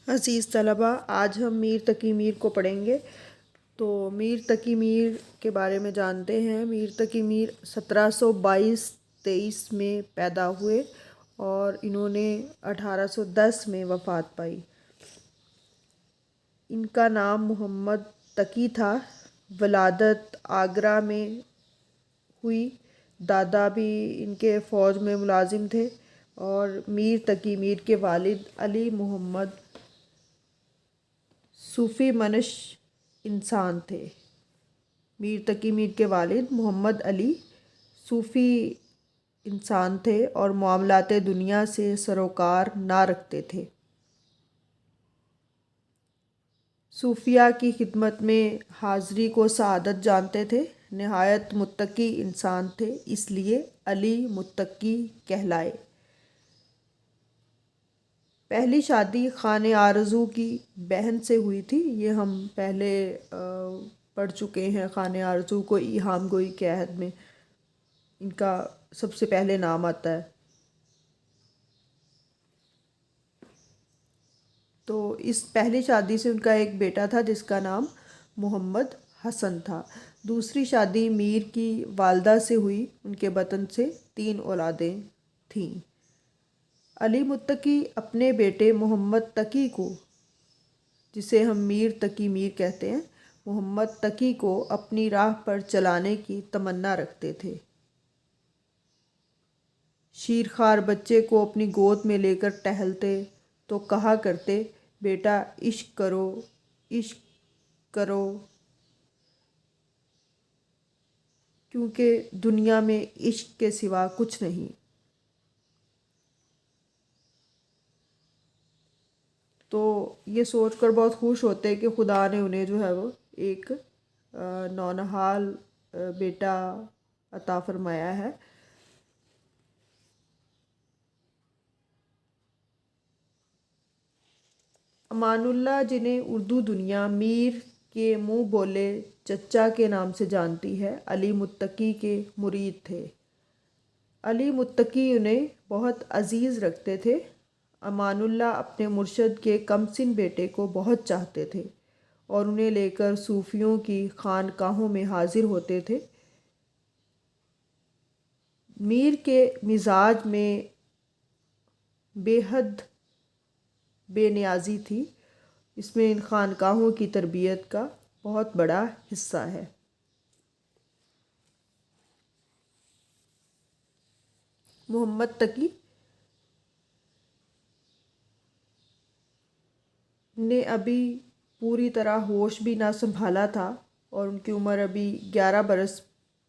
عزیز طلبہ، آج ہم میر تقی میر کو پڑھیں گے۔ تو میر تقی میر کے بارے میں جانتے ہیں۔ میر تقی میر 1722-23 میں پیدا ہوئے اور انہوں نے 1810 میں وفات پائی۔ ان کا نام محمد تقی تھا۔ ولادت آگرہ میں ہوئی۔ دادا بھی ان کے فوج میں ملازم تھے اور میر تقی میر کے والد علی محمد صوفی منش انسان تھے۔ میر تقی میر کے والد محمد علی صوفی انسان تھے اور معاملات دنیا سے سروکار نہ رکھتے تھے۔ صوفیہ کی خدمت میں حاضری کو سعادت جانتے تھے۔ نہایت متقی انسان تھے، اس لیے علی متقی کہلائے۔ پہلی شادی خانِ آرزو کی بہن سے ہوئی تھی۔ یہ ہم پہلے پڑھ چکے ہیں۔ خانِ آرزو کو ایہام گوئی کے عہد میں ان کا سب سے پہلے نام آتا ہے۔ تو اس پہلی شادی سے ان کا ایک بیٹا تھا جس کا نام محمد حسن تھا۔ دوسری شادی میر کی والدہ سے ہوئی۔ ان کے بطن سے 3 اولادیں تھیں۔ علی متقی اپنے بیٹے محمد تقی کو، جسے ہم میر تقی میر کہتے ہیں، محمد تقی کو اپنی راہ پر چلانے کی تمنا رکھتے تھے۔ شیرخوار بچے کو اپنی گود میں لے کر ٹہلتے تو کہا کرتے، بیٹا عشق کرو، عشق کرو، کیونکہ دنیا میں عشق کے سوا کچھ نہیں۔ تو یہ سوچ کر بہت خوش ہوتے کہ خدا نے انہیں جو ہے وہ ایک نونہال بیٹا عطا فرمایا ہے۔ امان اللہ، جنہیں اردو دنیا میر کے منہ بولے چچا کے نام سے جانتی ہے، علی متقی کے مرید تھے۔ علی متقی انہیں بہت عزیز رکھتے تھے۔ امان اللہ اپنے مرشد کے کمسن بیٹے کو بہت چاہتے تھے اور انہیں لے کر صوفیوں کی خانقاہوں میں حاضر ہوتے تھے۔ میر کے مزاج میں بے حد بے نیازی تھی۔ اس میں ان خانقاہوں کی تربیت کا بہت بڑا حصہ ہے۔ محمد تقی نے ابھی پوری طرح ہوش بھی نہ سنبھالا تھا اور ان کی عمر ابھی 11 برس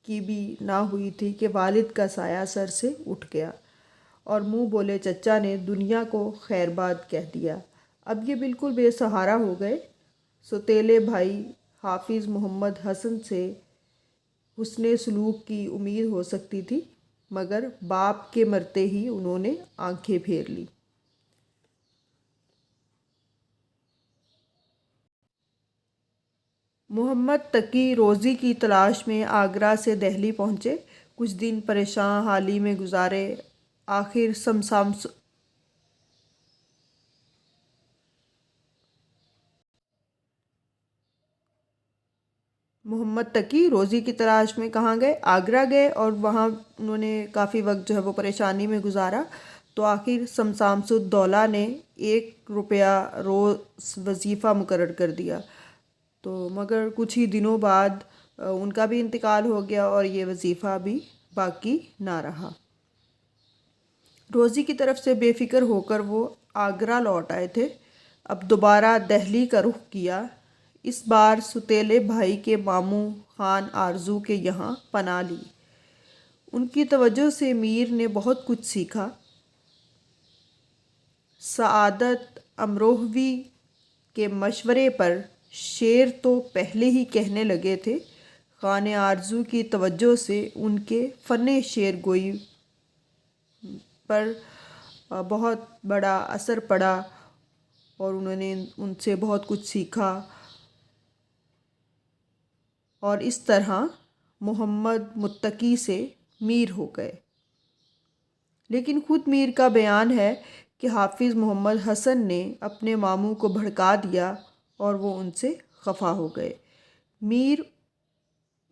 کی بھی نہ ہوئی تھی کہ والد کا سایہ سر سے اٹھ گیا اور منہ بولے چچا نے دنیا کو خیر باد کہہ دیا۔ اب یہ بالکل بے سہارا ہو گئے۔ سوتیلے بھائی حافظ محمد حسن سے حسن سلوک کی امید ہو سکتی تھی، مگر باپ کے مرتے ہی انہوں نے آنکھیں پھیر لی۔ محمد تقی روزی کی تلاش میں آگرہ سے دہلی پہنچے۔ کچھ دن پریشان حالی میں گزارے۔ آخر محمد تقی روزی کی تلاش میں کہاں گئے؟ آگرہ گئے اور وہاں انہوں نے کافی وقت جو ہے وہ پریشانی میں گزارا۔ تو آخر شمس الدولہ نے 1 روپیہ روز وظیفہ مقرر کر دیا۔ تو مگر کچھ ہی دنوں بعد ان کا بھی انتقال ہو گیا اور یہ وظیفہ بھی باقی نہ رہا۔ روزی کی طرف سے بے فکر ہو کر وہ آگرہ لوٹ آئے تھے۔ اب دوبارہ دہلی کا رخ کیا۔ اس بار سوتیلے بھائی کے ماموں خان آرزو کے یہاں پناہ لی۔ ان کی توجہ سے میر نے بہت کچھ سیکھا۔ سعادت امروہوی کے مشورے پر شعر تو پہلے ہی کہنے لگے تھے۔ خان آرزو کی توجہ سے ان کے فن شعر گوئی پر بہت بڑا اثر پڑا اور انہوں نے ان سے بہت کچھ سیکھا اور اس طرح محمد متقی سے میر ہو گئے۔ لیکن خود میر کا بیان ہے کہ حافظ محمد حسن نے اپنے ماموں کو بھڑکا دیا اور وہ ان سے خفا ہو گئے۔ میر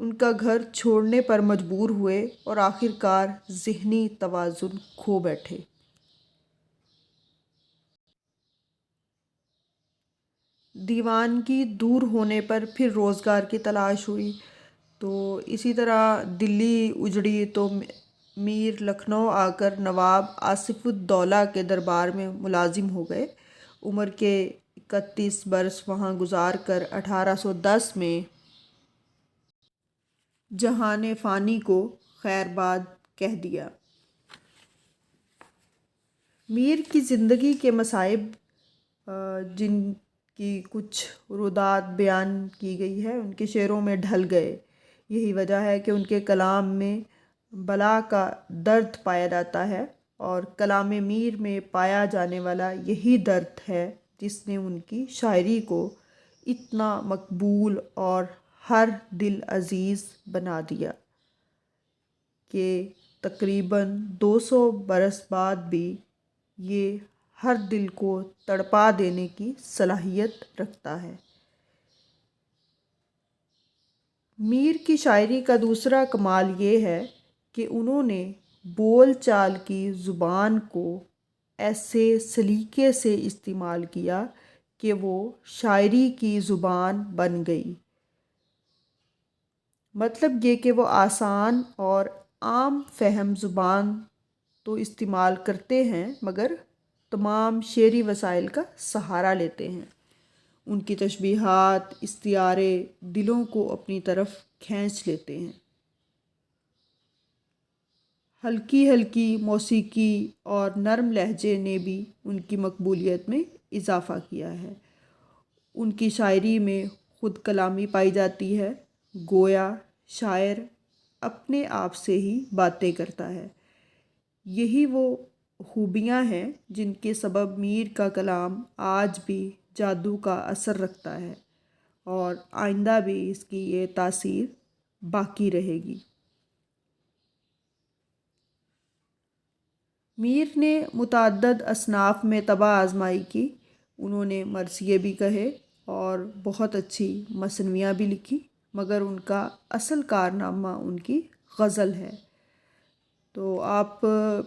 ان کا گھر چھوڑنے پر مجبور ہوئے اور آخر کار ذہنی توازن کھو بیٹھے۔ دیوانگی دور ہونے پر پھر روزگار کی تلاش ہوئی، تو اسی طرح دلی اجڑی تو میر لکھنؤ آ کر نواب آصف الدولہ کے دربار میں ملازم ہو گئے۔ عمر کے 31 برس وہاں گزار کر 1810 میں جہان فانی کو خیر باد کہہ دیا۔ میر کی زندگی کے مصائب جن کی کچھ رودات بیان کی گئی ہے ان کے شعروں میں ڈھل گئے۔ یہی وجہ ہے کہ ان کے کلام میں بلا کا درد پایا جاتا ہے، اور کلام میر میں پایا جانے والا یہی درد ہے جس نے ان کی شاعری کو اتنا مقبول اور ہر دل عزیز بنا دیا کہ تقریباً 200 برس بعد بھی یہ ہر دل کو تڑپا دینے کی صلاحیت رکھتا ہے۔ میر کی شاعری کا دوسرا کمال یہ ہے کہ انہوں نے بول چال کی زبان کو ایسے سلیقے سے استعمال کیا کہ وہ شاعری کی زبان بن گئی۔ مطلب یہ کہ وہ آسان اور عام فہم زبان تو استعمال کرتے ہیں مگر تمام شعری وسائل کا سہارا لیتے ہیں۔ ان کی تشبیہات، استعارے دلوں کو اپنی طرف کھینچ لیتے ہیں۔ ہلکی ہلکی موسیقی اور نرم لہجے نے بھی ان کی مقبولیت میں اضافہ کیا ہے۔ ان کی شاعری میں خود کلامی پائی جاتی ہے، گویا شاعر اپنے آپ سے ہی باتیں کرتا ہے۔ یہی وہ خوبیاں ہیں جن کے سبب میر کا کلام آج بھی جادو کا اثر رکھتا ہے، اور آئندہ بھی اس کی یہ تاثیر باقی رہے گی۔ میر نے متعدد اصناف میں طبع آزمائی کی۔ انہوں نے مرثیے بھی کہے اور بہت اچھی مثنویاں بھی لکھی، مگر ان کا اصل کارنامہ ان کی غزل ہے۔ تو آپ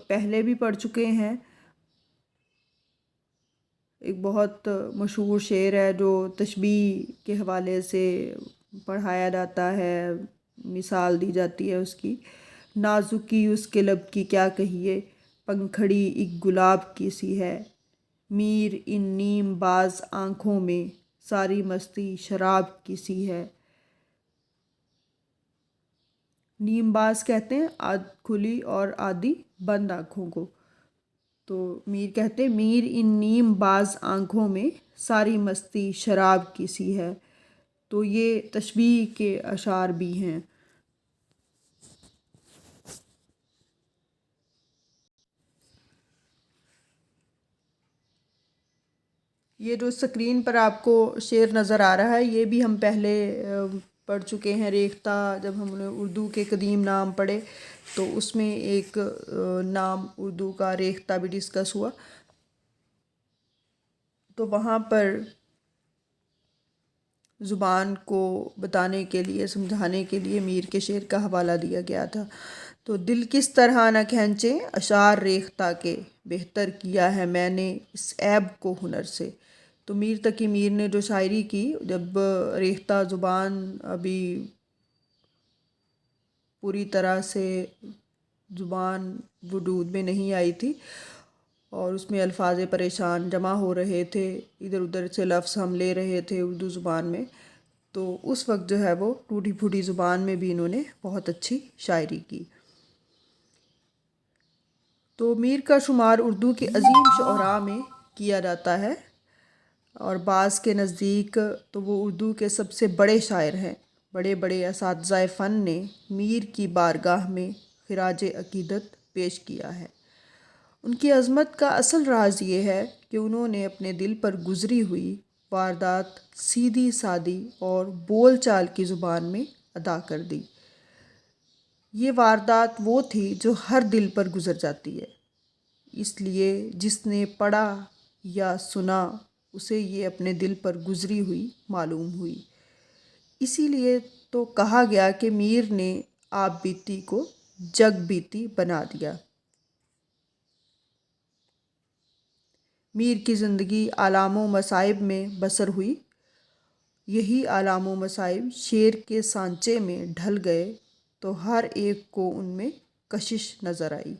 پہلے بھی پڑھ چکے ہیں، ایک بہت مشہور شعر ہے جو تشبیہ کے حوالے سے پڑھایا جاتا ہے، مثال دی جاتی ہے اس کی۔ نازکی اس کے لب کی کیا کہیے، پنکھڑی ایک گلاب کی سی ہے، میر ان نیم باز آنکھوں میں ساری مستی شراب کی سی ہے۔ نیم باز کہتے ہیں آدھ کھلی اور آدھی بند آنکھوں کو، تو میر کہتے ہیں میر ان نیم باز آنکھوں میں ساری مستی شراب کی سی ہے۔ تو یہ تشبیہ کے اشعار بھی ہیں۔ یہ جو اسکرین پر آپ کو شعر نظر آ رہا ہے یہ بھی ہم پہلے پڑھ چکے ہیں۔ ریختہ، جب ہم نے اردو کے قدیم نام پڑھے تو اس میں ایک نام اردو کا ریختہ بھی ڈسکس ہوا، تو وہاں پر زبان کو بتانے کے لیے، سمجھانے کے لیے میر کے شعر کا حوالہ دیا گیا تھا۔ تو دل کس طرح نہ کھینچے اشعار ریختہ کے، بہتر کیا ہے میں نے اس عیب کو ہنر سے۔ تو میر تقی میر نے جو شاعری کی، جب ریختہ زبان ابھی پوری طرح سے زبان وجود میں نہیں آئی تھی اور اس میں الفاظ پریشان جمع ہو رہے تھے، ادھر ادھر سے لفظ ہم لے رہے تھے اردو زبان میں، تو اس وقت جو ہے وہ ٹوٹی پھوٹی زبان میں بھی انہوں نے بہت اچھی شاعری کی۔ تو میر کا شمار اردو کے عظیم شعراء میں کیا جاتا ہے، اور بعض کے نزدیک تو وہ اردو کے سب سے بڑے شاعر ہیں۔ بڑے بڑے اساتذہ فن نے میر کی بارگاہ میں خراج عقیدت پیش کیا ہے۔ ان کی عظمت کا اصل راز یہ ہے کہ انہوں نے اپنے دل پر گزری ہوئی واردات سیدھی سادی اور بول چال کی زبان میں ادا کر دی۔ یہ واردات وہ تھی جو ہر دل پر گزر جاتی ہے۔ اس لیے جس نے پڑھا یا سنا اسے یہ اپنے دل پر گزری ہوئی معلوم ہوئی۔ اسی لیے تو کہا گیا کہ میر نے آپ بیتی کو جگ بیتی بنا دیا۔ میر کی زندگی آلام و مصائب میں بسر ہوئی۔ یہی آلام و مصائب شعر کے سانچے میں ڈھل گئے تو ہر ایک کو ان میں کشش نظر آئی۔